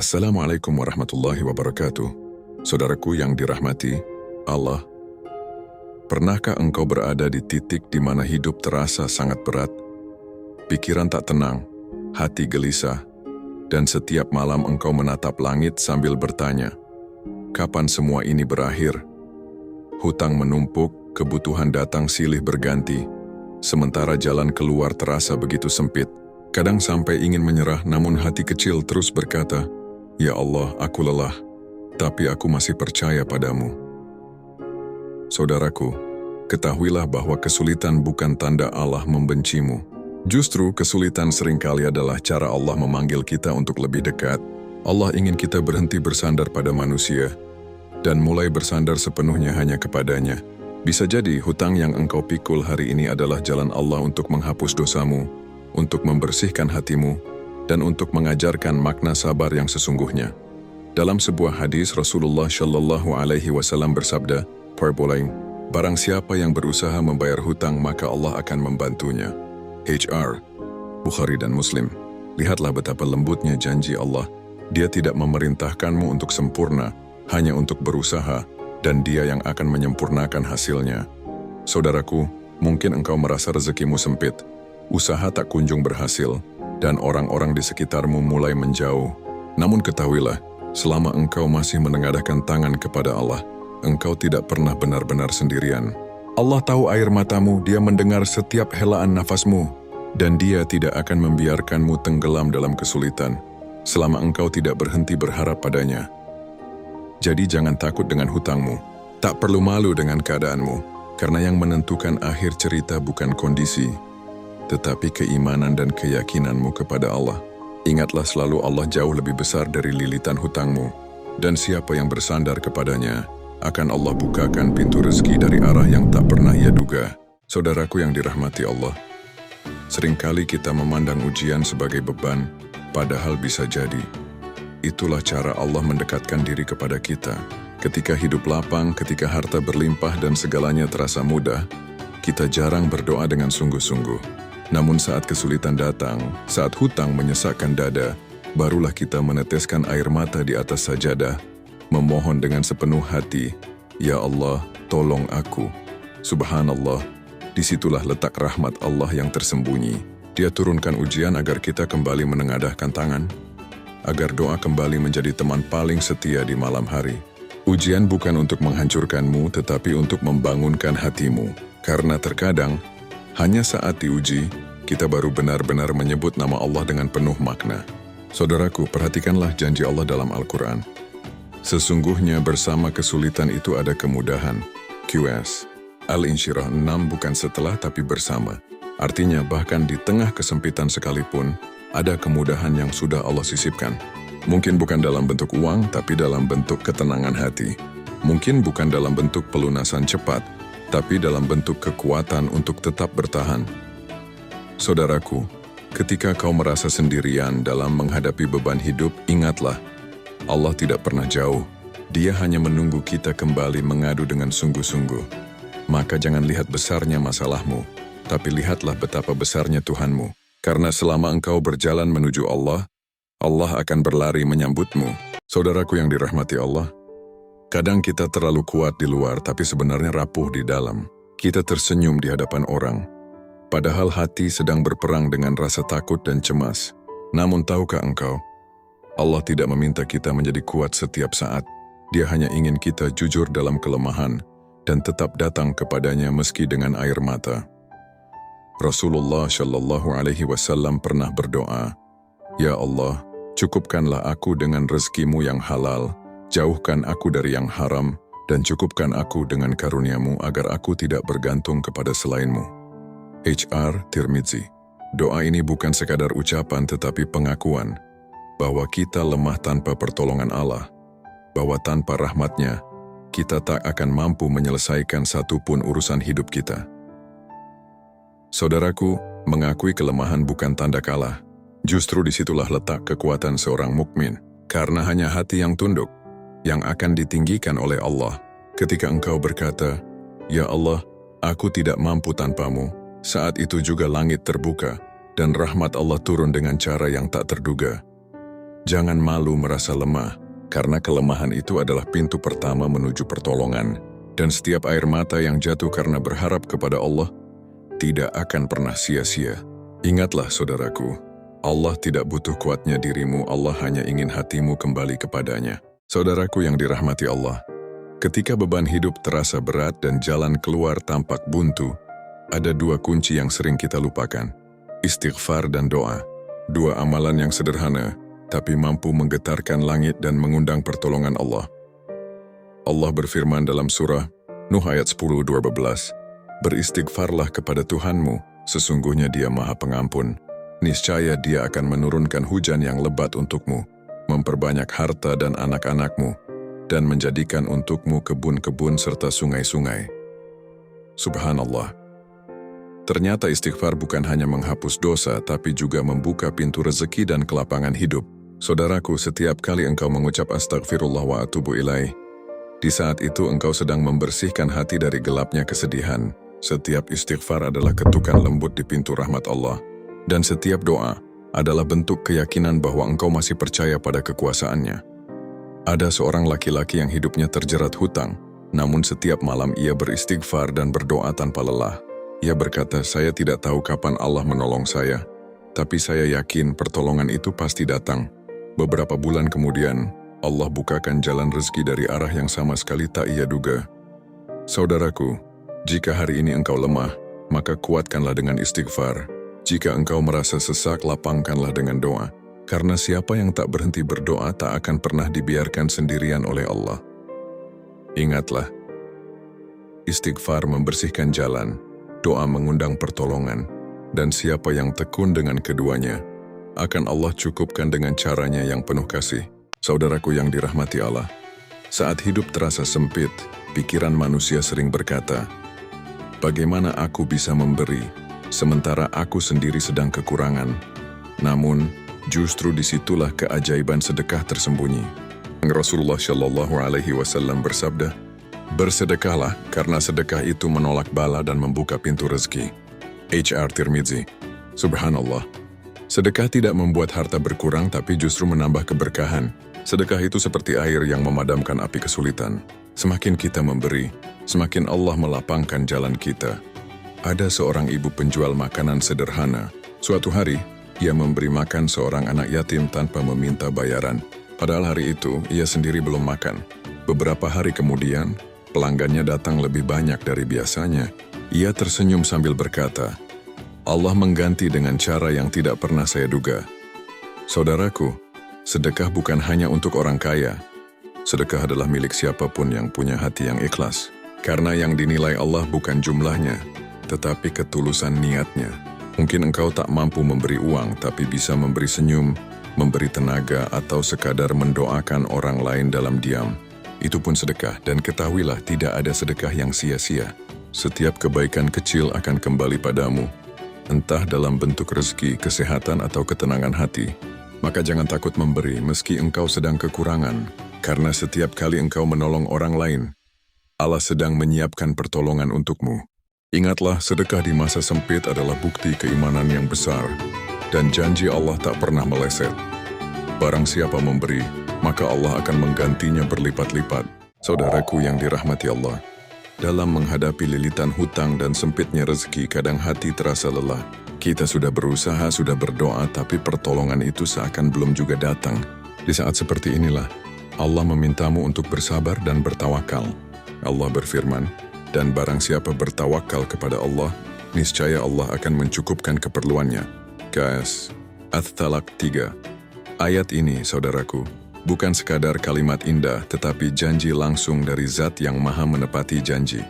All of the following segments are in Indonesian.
Assalamualaikum warahmatullahi wabarakatuh. Saudaraku yang dirahmati Allah, pernahkah engkau berada di titik di mana hidup terasa sangat berat, pikiran tak tenang, hati gelisah, dan setiap malam engkau menatap langit sambil bertanya, kapan semua ini berakhir? Hutang menumpuk, kebutuhan datang silih berganti, sementara jalan keluar terasa begitu sempit. Kadang sampai ingin menyerah, namun hati kecil terus berkata, "Ya Allah, aku lelah, tapi aku masih percaya padamu." Saudaraku, ketahuilah bahwa kesulitan bukan tanda Allah membencimu. Justru kesulitan seringkali adalah cara Allah memanggil kita untuk lebih dekat. Allah ingin kita berhenti bersandar pada manusia dan mulai bersandar sepenuhnya hanya kepadanya. Bisa jadi hutang yang engkau pikul hari ini adalah jalan Allah untuk menghapus dosamu, untuk membersihkan hatimu, dan untuk mengajarkan makna sabar yang sesungguhnya. Dalam sebuah hadis, Rasulullah Shallallahu Alaihi Wasallam bersabda, barang siapa yang berusaha membayar hutang maka Allah akan membantunya. HR, Bukhari dan Muslim. Lihatlah betapa lembutnya janji Allah. Dia tidak memerintahkanmu untuk sempurna, hanya untuk berusaha, dan Dia yang akan menyempurnakan hasilnya. Saudaraku, mungkin engkau merasa rezekimu sempit, usaha tak kunjung berhasil, dan orang-orang di sekitarmu mulai menjauh. Namun ketahuilah, selama engkau masih menengadahkan tangan kepada Allah, engkau tidak pernah benar-benar sendirian. Allah tahu air matamu, Dia mendengar setiap helaan nafasmu, dan Dia tidak akan membiarkanmu tenggelam dalam kesulitan, selama engkau tidak berhenti berharap padanya. Jadi jangan takut dengan hutangmu, tak perlu malu dengan keadaanmu, karena yang menentukan akhir cerita bukan kondisi, tetapi keimanan dan keyakinanmu kepada Allah. Ingatlah selalu Allah jauh lebih besar dari lilitan hutangmu, dan siapa yang bersandar kepadanya, akan Allah bukakan pintu rezeki dari arah yang tak pernah ia duga. Saudaraku yang dirahmati Allah, seringkali kita memandang ujian sebagai beban, padahal bisa jadi itulah cara Allah mendekatkan diri kepada kita. Ketika hidup lapang, ketika harta berlimpah dan segalanya terasa mudah, kita jarang berdoa dengan sungguh-sungguh. Namun saat kesulitan datang, saat hutang menyesakkan dada, barulah kita meneteskan air mata di atas sajadah, memohon dengan sepenuh hati, "Ya Allah, tolong aku." Subhanallah, disitulah letak rahmat Allah yang tersembunyi. Dia turunkan ujian agar kita kembali menengadahkan tangan, agar doa kembali menjadi teman paling setia di malam hari. Ujian bukan untuk menghancurkanmu, tetapi untuk membangunkan hatimu. Karena terkadang, hanya saat diuji, kita baru benar-benar menyebut nama Allah dengan penuh makna. Saudaraku, perhatikanlah janji Allah dalam Al-Quran. Sesungguhnya bersama kesulitan itu ada kemudahan. QS Al-Insyirah 6 bukan setelah tapi bersama. Artinya bahkan di tengah kesempitan sekalipun, ada kemudahan yang sudah Allah sisipkan. Mungkin bukan dalam bentuk uang, tapi dalam bentuk ketenangan hati. Mungkin bukan dalam bentuk pelunasan cepat, tapi dalam bentuk kekuatan untuk tetap bertahan. Saudaraku, ketika kau merasa sendirian dalam menghadapi beban hidup, ingatlah, Allah tidak pernah jauh. Dia hanya menunggu kita kembali mengadu dengan sungguh-sungguh. Maka jangan lihat besarnya masalahmu, tapi lihatlah betapa besarnya Tuhanmu. Karena selama engkau berjalan menuju Allah, Allah akan berlari menyambutmu. Saudaraku yang dirahmati Allah, kadang kita terlalu kuat di luar, tapi sebenarnya rapuh di dalam. Kita tersenyum di hadapan orang, padahal hati sedang berperang dengan rasa takut dan cemas. Namun tahukah engkau, Allah tidak meminta kita menjadi kuat setiap saat. Dia hanya ingin kita jujur dalam kelemahan dan tetap datang kepadanya meski dengan air mata. Rasulullah Shallallahu Alaihi Wasallam pernah berdoa, "Ya Allah, cukupkanlah aku dengan rezekimu yang halal, jauhkan aku dari yang haram, dan cukupkan aku dengan karuniamu agar aku tidak bergantung kepada selainmu." HR Tirmidzi. Doa ini bukan sekadar ucapan tetapi pengakuan bahwa kita lemah tanpa pertolongan Allah, bahwa tanpa rahmatnya, kita tak akan mampu menyelesaikan satupun urusan hidup kita. Saudaraku, mengakui kelemahan bukan tanda kalah. Justru disitulah letak kekuatan seorang mukmin. Karena hanya hati yang tunduk, yang akan ditinggikan oleh Allah. Ketika engkau berkata, "Ya Allah, aku tidak mampu tanpamu," saat itu juga langit terbuka, dan rahmat Allah turun dengan cara yang tak terduga. Jangan malu merasa lemah, karena kelemahan itu adalah pintu pertama menuju pertolongan. Dan setiap air mata yang jatuh karena berharap kepada Allah tidak akan pernah sia-sia. Ingatlah saudaraku, Allah tidak butuh kuatnya dirimu, Allah hanya ingin hatimu kembali kepadanya. Saudaraku yang dirahmati Allah, ketika beban hidup terasa berat dan jalan keluar tampak buntu, ada dua kunci yang sering kita lupakan, istighfar dan doa. Dua amalan yang sederhana, tapi mampu menggetarkan langit dan mengundang pertolongan Allah. Allah berfirman dalam surah Nuh ayat 10-12, "Beristighfarlah kepada Tuhanmu, sesungguhnya Dia Maha Pengampun. Niscaya Dia akan menurunkan hujan yang lebat untukmu, memperbanyak harta dan anak-anakmu, dan menjadikan untukmu kebun-kebun serta sungai-sungai." Subhanallah. Ternyata istighfar bukan hanya menghapus dosa, tapi juga membuka pintu rezeki dan kelapangan hidup. Saudaraku, setiap kali engkau mengucap astagfirullah wa atubu ilaih, di saat itu engkau sedang membersihkan hati dari gelapnya kesedihan. Setiap istighfar adalah ketukan lembut di pintu rahmat Allah. Dan setiap doa adalah bentuk keyakinan bahwa engkau masih percaya pada kekuasaannya. Ada seorang laki-laki yang hidupnya terjerat hutang, namun setiap malam ia beristighfar dan berdoa tanpa lelah. Ia berkata, "Saya tidak tahu kapan Allah menolong saya, tapi saya yakin pertolongan itu pasti datang." Beberapa bulan kemudian, Allah bukakan jalan rezeki dari arah yang sama sekali tak ia duga. Saudaraku, jika hari ini engkau lemah, maka kuatkanlah dengan istighfar. Jika engkau merasa sesak, lapangkanlah dengan doa. Karena siapa yang tak berhenti berdoa tak akan pernah dibiarkan sendirian oleh Allah. Ingatlah, istighfar membersihkan jalan, doa mengundang pertolongan, dan siapa yang tekun dengan keduanya, akan Allah cukupkan dengan caranya yang penuh kasih. Saudaraku yang dirahmati Allah, saat hidup terasa sempit, pikiran manusia sering berkata, "Bagaimana aku bisa memberi, sementara aku sendiri sedang kekurangan?" Namun, justru disitulah keajaiban sedekah tersembunyi. Rasulullah Shallallahu Alaihi Wasallam bersabda, "Bersedekahlah, karena sedekah itu menolak bala dan membuka pintu rezeki." H.R. Tirmidzi. Subhanallah. Sedekah tidak membuat harta berkurang, tapi justru menambah keberkahan. Sedekah itu seperti air yang memadamkan api kesulitan. Semakin kita memberi, semakin Allah melapangkan jalan kita. Ada seorang ibu penjual makanan sederhana. Suatu hari, ia memberi makan seorang anak yatim tanpa meminta bayaran. Padahal hari itu, ia sendiri belum makan. Beberapa hari kemudian, pelanggannya datang lebih banyak dari biasanya. Ia tersenyum sambil berkata, "Allah mengganti dengan cara yang tidak pernah saya duga." Saudaraku, sedekah bukan hanya untuk orang kaya. Sedekah adalah milik siapapun yang punya hati yang ikhlas. Karena yang dinilai Allah bukan jumlahnya, tetapi ketulusan niatnya. Mungkin engkau tak mampu memberi uang, tapi bisa memberi senyum, memberi tenaga, atau sekadar mendoakan orang lain dalam diam. Itu pun sedekah, dan ketahuilah tidak ada sedekah yang sia-sia. Setiap kebaikan kecil akan kembali padamu, entah dalam bentuk rezeki, kesehatan, atau ketenangan hati. Maka jangan takut memberi meski engkau sedang kekurangan, karena setiap kali engkau menolong orang lain, Allah sedang menyiapkan pertolongan untukmu. Ingatlah, sedekah di masa sempit adalah bukti keimanan yang besar, dan janji Allah tak pernah meleset. Barang siapa memberi, maka Allah akan menggantinya berlipat-lipat. Saudaraku yang dirahmati Allah, dalam menghadapi lilitan hutang dan sempitnya rezeki, kadang hati terasa lelah. Kita sudah berusaha, sudah berdoa, tapi pertolongan itu seakan belum juga datang. Di saat seperti inilah, Allah memintamu untuk bersabar dan bertawakal. Allah berfirman, "Dan barang siapa bertawakal kepada Allah, niscaya Allah akan mencukupkan keperluannya." KS At-Talaq 3. Ayat ini, saudaraku, bukan sekadar kalimat indah, tetapi janji langsung dari Zat yang Maha menepati janji.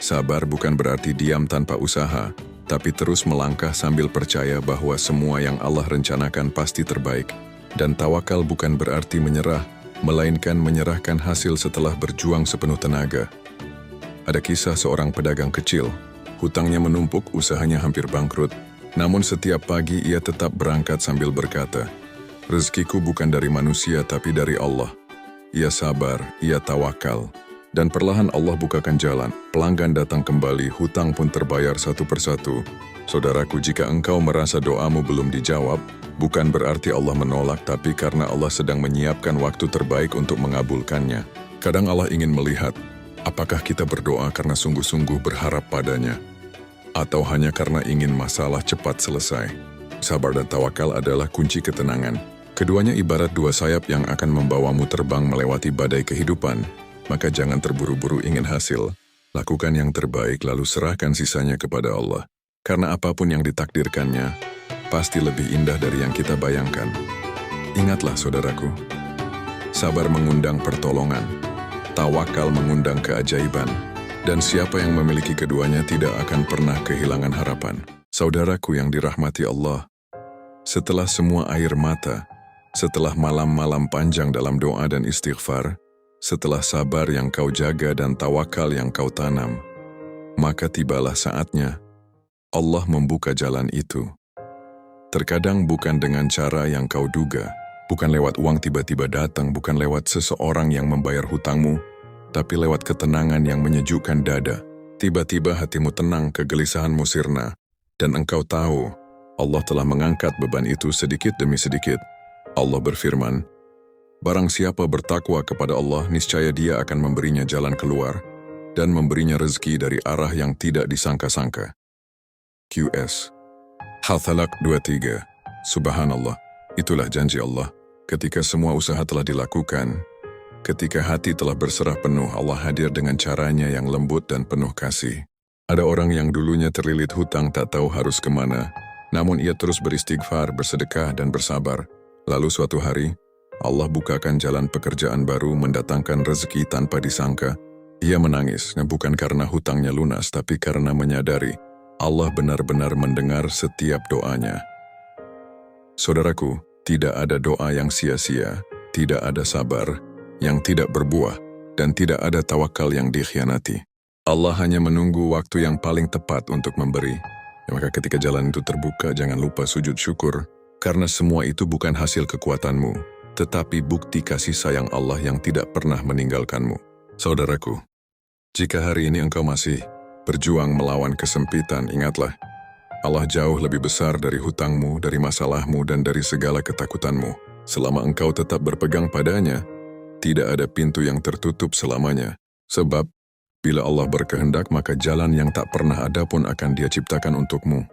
Sabar bukan berarti diam tanpa usaha, tapi terus melangkah sambil percaya bahwa semua yang Allah rencanakan pasti terbaik. Dan tawakal bukan berarti menyerah, melainkan menyerahkan hasil setelah berjuang sepenuh tenaga. Ada kisah seorang pedagang kecil, hutangnya menumpuk, usahanya hampir bangkrut. Namun setiap pagi ia tetap berangkat sambil berkata, "Rezekiku bukan dari manusia tapi dari Allah." Ia sabar, ia tawakal. Dan perlahan Allah bukakan jalan, pelanggan datang kembali, hutang pun terbayar satu persatu. Saudaraku, jika engkau merasa doamu belum dijawab, Bukan berarti Allah menolak, tapi karena Allah sedang menyiapkan waktu terbaik untuk mengabulkannya. Kadang Allah ingin melihat, apakah kita berdoa karena sungguh-sungguh berharap padanya, atau hanya karena ingin masalah cepat selesai. Sabar dan tawakal adalah kunci ketenangan. Keduanya ibarat dua sayap yang akan membawamu terbang melewati badai kehidupan. Maka jangan terburu-buru ingin hasil. Lakukan yang terbaik lalu serahkan sisanya kepada Allah. Karena apapun yang ditakdirkannya, pasti lebih indah dari yang kita bayangkan. Ingatlah saudaraku, sabar mengundang pertolongan, tawakal mengundang keajaiban, dan siapa yang memiliki keduanya tidak akan pernah kehilangan harapan. Saudaraku yang dirahmati Allah, setelah semua air mata, setelah malam-malam panjang dalam doa dan istighfar, setelah sabar yang kau jaga dan tawakal yang kau tanam, maka tibalah saatnya Allah membuka jalan itu. Terkadang bukan dengan cara yang kau duga, bukan lewat uang tiba-tiba datang, bukan lewat seseorang yang membayar hutangmu, tapi lewat ketenangan yang menyejukkan dada. Tiba-tiba hatimu tenang, kegelisahanmu sirna, dan engkau tahu Allah telah mengangkat beban itu sedikit demi sedikit. Allah berfirman, barang siapa bertakwa kepada Allah, niscaya Dia akan memberinya jalan keluar dan memberinya rezeki dari arah yang tidak disangka-sangka. QS Al-Talaq 23. Subhanallah, itulah janji Allah. Ketika semua usaha telah dilakukan, ketika hati telah berserah penuh, Allah hadir dengan caranya yang lembut dan penuh kasih. Ada orang yang dulunya terlilit hutang tak tahu harus kemana, namun ia terus beristighfar, bersedekah, dan bersabar. Lalu suatu hari, Allah bukakan jalan pekerjaan baru, mendatangkan rezeki tanpa disangka. Ia menangis, bukan karena hutangnya lunas, tapi karena menyadari Allah benar-benar mendengar setiap doanya. Saudaraku, tidak ada doa yang sia-sia, tidak ada sabar yang tidak berbuah, dan tidak ada tawakal yang dikhianati. Allah hanya menunggu waktu yang paling tepat untuk memberi. Maka ketika jalan itu terbuka, jangan lupa sujud syukur, karena semua itu bukan hasil kekuatanmu, tetapi bukti kasih sayang Allah yang tidak pernah meninggalkanmu. Saudaraku, jika hari ini engkau masih berjuang melawan kesempitan, ingatlah, Allah jauh lebih besar dari hutangmu, dari masalahmu, dan dari segala ketakutanmu. Selama engkau tetap berpegang padanya, tidak ada pintu yang tertutup selamanya. Sebab, bila Allah berkehendak, maka jalan yang tak pernah ada pun akan Dia ciptakan untukmu.